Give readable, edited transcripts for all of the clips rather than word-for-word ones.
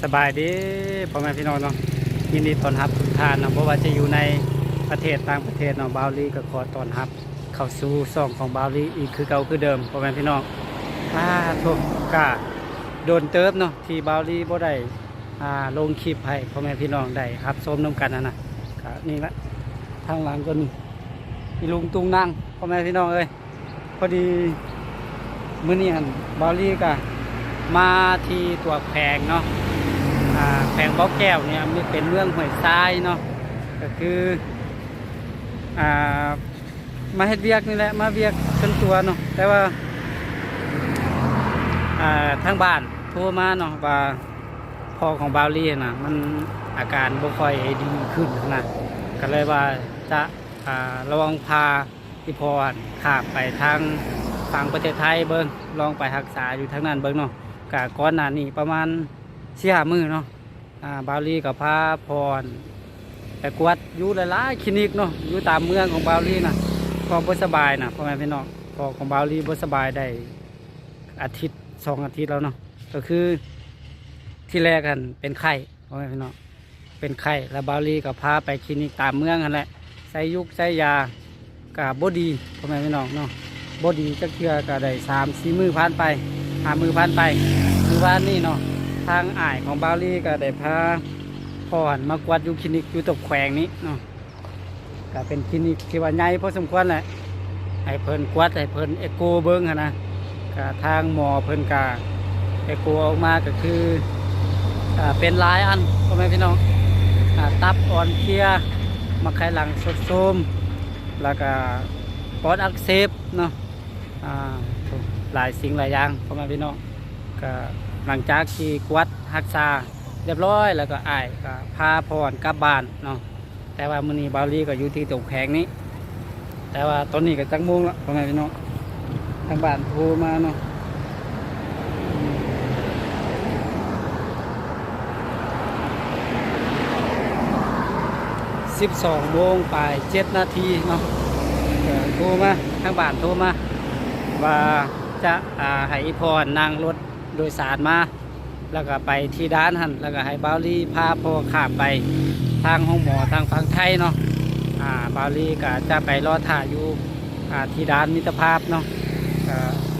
สบายดีพ่อแม่พี่น้องเนาะยินดีต้อนรับทุกท่านเนาะเพราะว่าจะอยู่ในประเทศต่างประเทศเนาะบาวลีก็ขอต้อนรับเข้าสู่ช่องของบาวลีอีกคือเก่าคือเดิมพ่อแม่พี่น้องทุกกะโดนเติบเนาะที่บาวลีบ่ได้ลงคลิปให้พ่อแม่พี่น้องได้รับชมน้ำกันนะก็นี่ละทางหลังก็มีลุงตุงนั่งพ่อแม่พี่น้องเอ้ยพอดีมื้อนี้หั่นบาวลีก็มาที่ตัวแพงเนาะแพงบ่อแก้วเนี่ยมันเป็นเมืองห้วยทรายเนาะก็คือมาเฮ็ดเวียกนี่แหละมาเวียกจนตัวเนาะแต่ว่าทางบ้านโทรมาเนาะว่าพ่อของบาวลี่นะมันอาการบ่ค่อยดีขึ้นนะก็เลยว่าจะระวังพาที่พรข้ามไปทางฝั่งประเทศไทยเบิ่งลองไปรักษาอยู่ทางนั้นเบิ่งเนาะก็ก่อนหน้านี้ประมาณ4-5 มื้อเนาะบาวลี่กับพาพรไปกวดอยู่หลายๆคลินิกเนาะอยู่ตามเมืองของบาวลี่นะพอบ่สบายนะพ่อแม่พี่น้องพอของบาวลี่บ่สบายได้อาทิตย์2 อาทิตย์แล้วเนาะก็คือที่แรกกันเป็นไข้พ่อแม่พี่น้องเป็นไข้แล้วบาวลี่กับพาไปคลินิกตามเมืองกันแหละใส่ยุกใส่ยากับบ่ดีพ่อแม่พี่น้องเนาะบ่ดีจักเทื่อก็ได้3-4 มื้อผ่านไป5 มื้อผ่านไปมื้อวานนี้เนาะทางอ้ายของบาวลี่ก็ได้พาพ่อมากวดอยู่คลินิกอยู่ตกแขวงนี้เนาะก็เป็นคลินิกที่ว่าใหญ่พอสมควรแหละให้เพิ่นกวดให้เพิ่นเอ็กโกเบิ่งนะก็ทางหมอเพิ่นก็เอ็กโกออกมาก็คือเป็นหลายอันพ่อแม่พี่น้องตับอ่อนเพลียมาไขหลังสดโทรมแล้วก็ปอดอักเสบเนาะหลายสิ่งหลายอย่างพ่อแม่พี่น้องก็หลังจากที่กวดรักษาเรียบร้อยแล้วก็อ้ายก็พาพรกลับบ้านเนาะแต่ว่ามื้อนี้บาวลี่ก็อยู่ที่ตกแขงนี้แต่ว่าตอนนี้ก็จักโมงแล้วพ่อแม่พี่น้องทางบ้านโทรมาเนาะ12 โมงไป7 นาทีเนาะโทรมาทางบ้านโทรมาว่าจะให้พรนั่งรถโดยสารมาแล้วก็ไปที่ด้านหันแล้วก็ให้บาวลี่พาพ่อข้ามไปทางห้องหมอทางฝั่งไทยเนาะบาวลี่ก็จะไปรอถ่ายอยู่ที่ด้านมิตรภาพเนาะ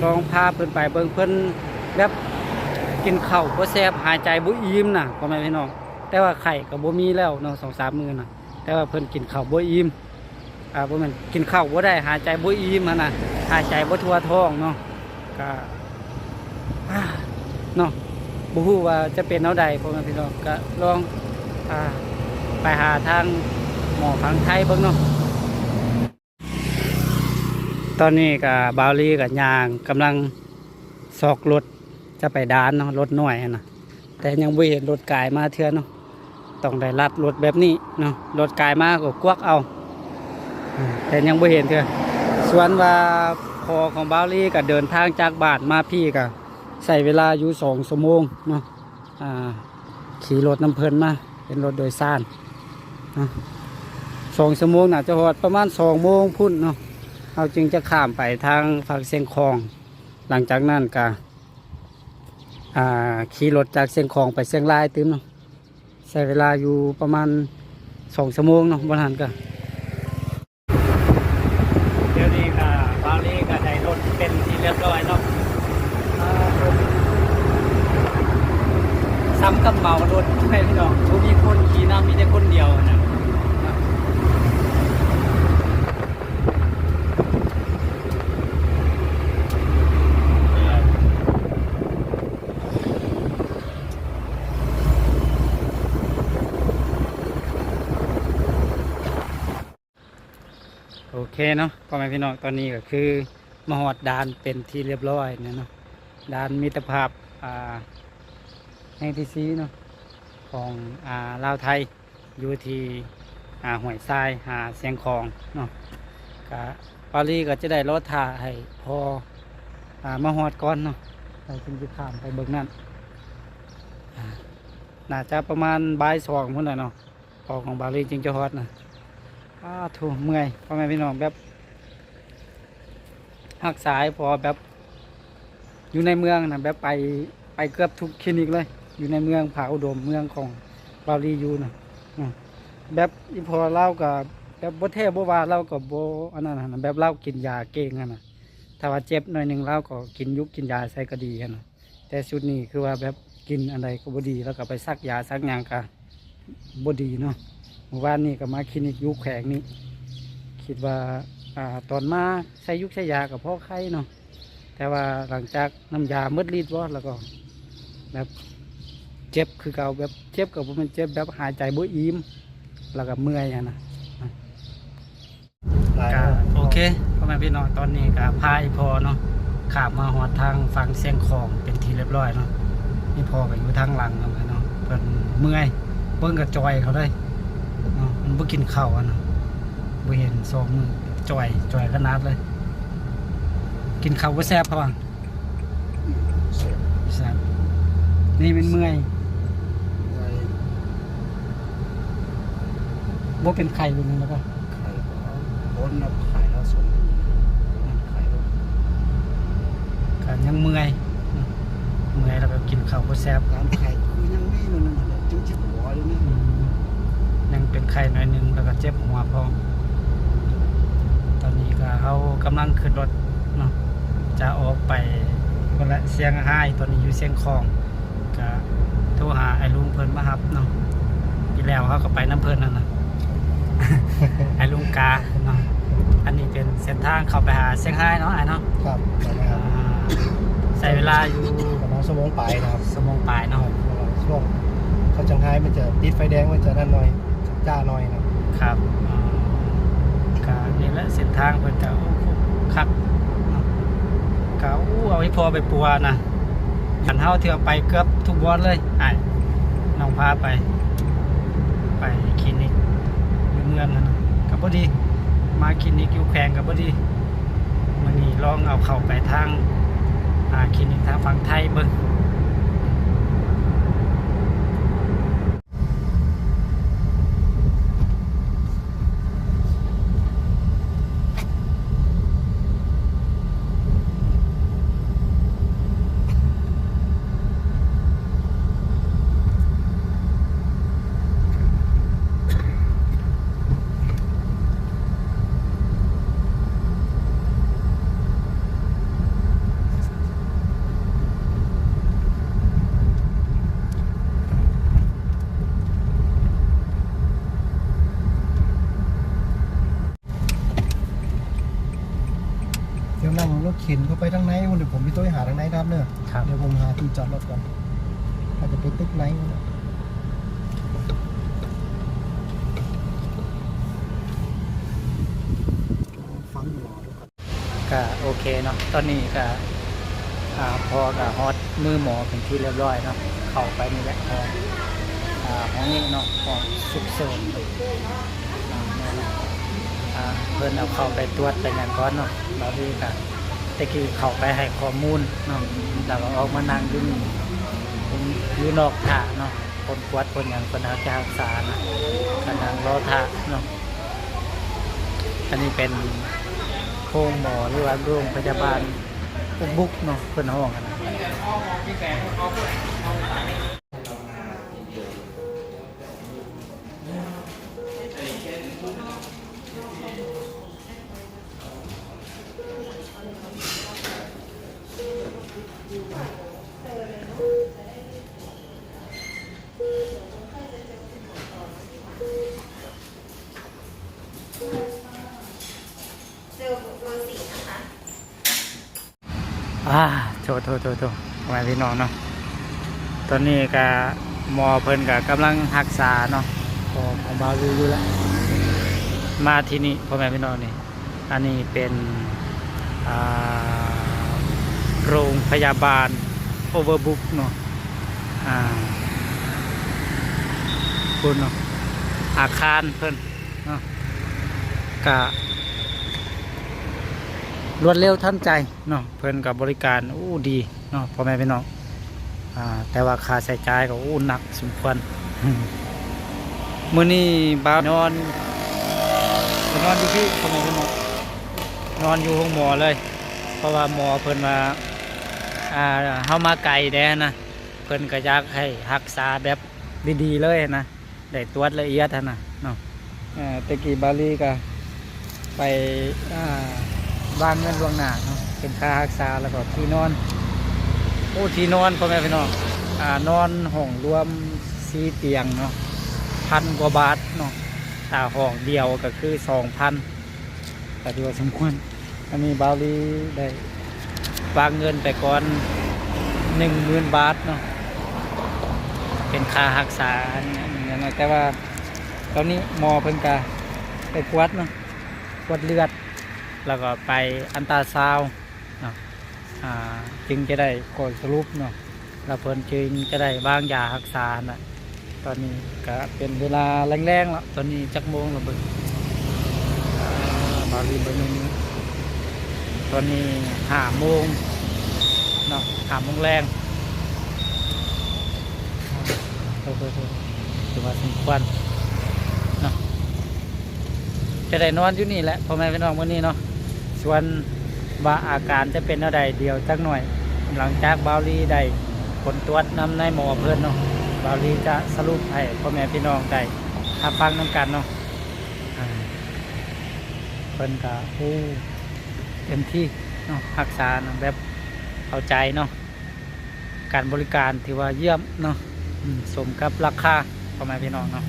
ลองพาเพิ่นไปเบิ่งเพิ่นแบบกินข้าวบ่แซ่บหายใจบ่อิ่มนะพ่อแม่พี่น้องแต่ว่าไข่ก็บ่มีแล้วเนาะ2-3 มื้อนะแต่ว่าเพิ่นกินข้าวบ่อิ่มบ่แม่นกินข้าวบ่ได้หายใจบ่อิ่มนะหายใจบ่ทั่วท้องเนาะก็เนาะบ่ฮู้ว่าจะเป็นแนวใดพ่อแม่พี่น้องก็ลองไปหาทางหมอฝั่งไทยเบิ่งเนาะตอนนี้ก็บาวลี่กับยางกำลังซอกรถจะไปด้านเนาะรถหน่อยนะแต่ยังบ่เห็นรถกายมาเทื่อเนาะต้องได้ลัดรถแบบนี้เนาะรถกายมาก็กวักเอาแต่ยังบ่เห็นเทื่อส่วนว่าพอของบาวลี่ก็เดินทางจากบ้านมาพี่ก็ใส่เวลาอยู่2 ชั่วโมงเนาะขี่รถน้ำเพลินมาเป็นรถโดยสาร2 ชั่วโมงน่าจะฮอดประมาณ2 โมงพุ่นเนาะเราจึงจะข้ามไปทางฝั่งเชียงคองหลังจากนั้นก็ขี่รถจากเชียงคองไปเชียงรายตื้มเนาะใช้เวลาอยู่ประมาณ2 ชั่วโมงเนาะบนหันก็เดี๋ยวนี้ก็บาวลี่ก็ได้รถเป็นที่เรียบร้อยเนาะซ้ำกับเมารถใช่พี่น้องทุกมีคนขี่น้ำมีแต่คนเดียวนะโอเคเนาะพ่อแม่พี่น้องตอนนี้ก็คือมาหอดด่านเป็นที่เรียบร้อยเนาะด่านมิตรภาพแห่งที่4เนาะของลาวไทยอยู่ที่ห้วยทรายเสียงคองเนาะก็ปารีก็จะได้รถถ่าให้พอมาหอดก่อนเนาะเราจึงจะข้ามไปเบิกนั่นน่าจะประมาณบ่าย2พุ่นแหละเนาะพอของบาลีจึงจะฮอดนะถูกเมื่อยพ่อแม่พี่น้องแบบหักสายพอแบบอยู่ในเมืองนะแบบไปเกือบทุกคลินิกเลย อยู่ในเมืองผาอุดมเมืองของบาลีอยู่นะแบบอีพอเล่ากับแบบบ่แท้บ่ว่าเล่ากับบ่อันนั้นนะแบบเล่ากินยาเก่งนะถ้าว่าเจ็บหน่อยหนึงเล่าก็กินยุกกินยาใส่ก็ดีนะแต่ชุดนี้คือว่าแบบกินอะไรก็บ่ดีแล้วก็ไปซักยาซักหยังก็บ่ดีเนาะเมื่อวานนี้ก็มาคลินิกยุคแขกนี่คิดว่าตอนมาใช้ยุกใช้ยากับพ่อไข้เนาะแต่ว่าหลังจากน้ำยาเมื่อรีดวอดแล้วก็แบบเจ็บคือเก่าแบบเจ็บกับมันเจ็บแบบหายใจบ่อิ่มแล้วก็เมื่อยอะนะก็โอเคพ่อแม่พี่น้องตอนนี้ก็พาอีพอเนาะขับมาหอดทางฝั่งเสียงของเป็นทีเรียบร้อยเนาะนี่พอก็อยู่ทางหลังกันเนาะเพิ่นเมื่อยเพิ่นก็จอยเขาได้เนาะมันบ่กินข้าวอ่ะเนาะบ่เห็น2 มื้อจอยขนาดเลยกินข้าวบ่แซ่บเขาว่าแซ่บนี่มันเมื่อยบ่เป็นไข้เลยแล้วก็ไข่ก็พ้นแล้วไข่แล้วสมไข่แล้ว ก็ยังเมื่อยแล้วก็กินข้าวบ่แซ่บ การไข่คือยังไม่มันนั่นแหละจึงเจ็บหัวเลยนี่ ยังเป็นไข้หน่อยหนึงแล้วก็เจ็บหัวพร้อมตอนนี้ก็เขากำลังขึ้นรถเนาะจะออกไปคนละเชียงรายตอนนี้อยู่เชียงของก็โทรหาไอ้ลุงเพิ่นมารับเนาะที่แล้วเขาก็ไปน้ำเพิ่นนั่นน่ะ ไอ้ลุงกาเนาะอันนี้เป็นเส้นทางเข้าไปหาเชียงรายเนาะไอ้เนาะ ครับนะครับ ใช้เวลาอยู่ ประมาณชั่วโมงปลายนะครับ ชั่วโมงปลายเนาะ ช่วงเขาจังไห้มันจะติดไฟแดงมันจะนั่นหน่อยจ้าหน่อยนะครับ ก็นี่แหละเส้นทางเพิ่นจะคักเนาะก็เอาให้พอไปปัวนะขันเฮาเที่ยวไปเกือบทุกวันเลยไอ้น้องพาไปคลินิกอยู่เมืองนั่นน่ะก็บ่ดีมาคลินิกอยู่แขวงก็บ่ดีมื้อนี้ลองเอาเข้าไปทางคลินิกทางฝั่งไทยเบิ่งเดี๋ยวนั่งรถเข็นเข้าไปทางไหนเดี๋ยวผมไปตัวหาทางไหนครับเนี่ย ครับ เดี๋ยวผมหาที่จอดรถก่อนอาจจะไปตึกไหนก็ได้ฟังหมอดูครับ ก็โอเคเนาะตอนนี้ก็พอกับฮอตมือหมอเป็นที่เรียบร้อยเนาะเข้าไปนี่แหละห้องนี้เนาะห้องสุกเสริมเนี่ยเนาะเพิ่นเอาเข้าไปตรวจไปอย่างก่อนเนาะเราดีกันตะกี้เข้าไปให้ข้อมูลเนาะแล้วก็ออกมานั่งอยู่นี่อยู่นอกท่าเนาะคนกวดคนอย่างคนหาจะรักษานะกำลังรอท่าเนาะอันนี้เป็นโรงหมอหรือว่าโรงพยาบาลอุกบุกเนาะเพิ่นห้องกันนะโทษมาพี่น้องเนาะตอนนี้ก็หมอเพิ่นก็กำลังรักษาเนาะของบาวอยู่แล้วมาที่นี่พ่อแม่พี่น้องนี่อันนี้เป็นโรงพยาบาลโอเวอร์บุ๊กเนาะคุณเนาะอาคารเพิ่นเนาะกะรวดเร็วทันใจเนาะเพิ่นกับบริการดีเนาะพ่อแม่พี่น้องแต่ว่าค่าใช้จ่ายก็หนักสมควร มื้อนี้บ่าวนอนอยู่ที่พ่อแม่พี่น้องนอนอยู่ห้องหมอเลยเพราะว่าหมอเพิ่นมาเฮามาไกลแด้นะ เพิ่นก็อยากให้รักษาแบบดีๆเลยนะได้ตรวจละเอียดนะเนาะตะกี้บาลีก็ไปวางเงินล่วงหน้าเนาะเป็นค่ารักษาแล้วก็ที่นอนโอ้ที่นอนพ่อแม่พี่น้องนอนห้องรวม4 เตียงเนาะ1,000 กว่าบาทเนาะถ้าห้องเดียวก็คือ 2,000ก็ถือว่าสมควรอันนี้บาลีได้วางเงินไปก่อน 10,000 บาทเนาะเป็นค่ารักษาอย่างน้อยแต่ว่าตอนนี้หมอเพิ่นก็ไปกวดเนาะกวดเลือดแล้วก็ไปอันตราซาวด์เนาะจึงจะได้ข้อสรุปเนาะแล้วเพิ่นจึงจะได้วางยารักษานะตอนนี้ก็เป็นเวลาแรงๆแล้วตอนนี้จักโมงแล้วเบิ่งบาลีเบิ่งตอนนี้5 โมงเนาะ5 โมงแรงถือว่าสมควรเนาะจะได้นอนอยู่นี่แหละพ่อแม่พี่น้องวันนี้เนาะส่วนว่าอาการจะเป็นอะไรเดียวจักหน่อยหลังจากบาวลีได้ผลตรวจนำในหมอเพื่อนเนาะบาวลีจะสรุปให้พ่อแม่พี่น้องได้รับฟังน้ำกันเนาะเพิ่นก็เต็มที่เนาะรักษาแบบเข้าใจเนาะการบริการถือว่าเยี่ยมเนาะสมกับราคาพ่อแม่พี่น้องเนาะ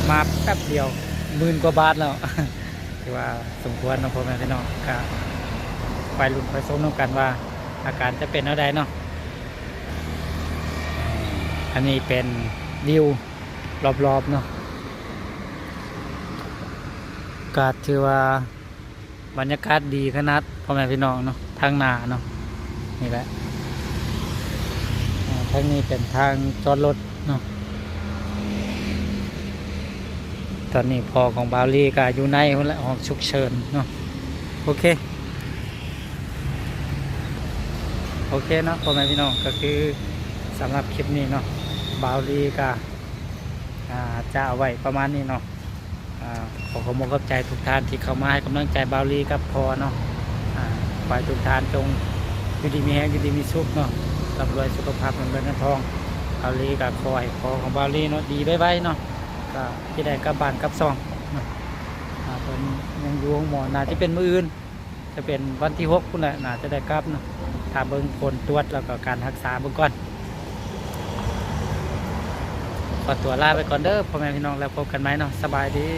มาแป๊บเดียว10,000 กว่าบาทแล้ว ถือว่าสมควรเนาะพ่อแม่พี่น้องก็ไปลุ้นไปชมน้ำกันว่าอาการจะเป็นอะไรเนาะอันนี้เป็นวิวรอบๆเนาะก็ถือว่าบรรยากาศดีขนาดพ่อแม่พี่น้องเนาะทางหน้าเนาะนี่แหละทางนี้เป็นทางจอดรถเนาะตอนนี้พ่อของบาวลีก็อยู่ในห้องฉุกเฉินเนาะโอเคเนาะพ่อแม่พี่น้องก็คือสำหรับคลิปนี้เนาะบาวลีก็จะเอาไว้ประมาณนี้เนาะขอขอบคุณขอบใจทุกท่านที่เข้ามาให้กำลังใจบาวลีกับพ่อเนาะขอให้ทุกท่านจงอยู่ดีมีแรงอยู่ดีมีสุขเนาะร่ำรวยสุขภาพเงินเงินทองบาวลีก็ขอให้พ่อของบาวลีเนาะดีไว้เนาะก็ที่ได้กลับบ้านกลับซองเพิ่นยังอยู่ห้องหมอน่าจะเป็นมื้ออื่นจะเป็นวันที่6พุ่นแหละน่าจะได้กลับเนาะถ้าเบิ่งผลตรวจแล้วก็การรักษาเบิ่งก่อนขอตัวลาไปก่อนเด้อพ่อแม่พี่น้องแล้วพบกันไหมเนาะสบายดี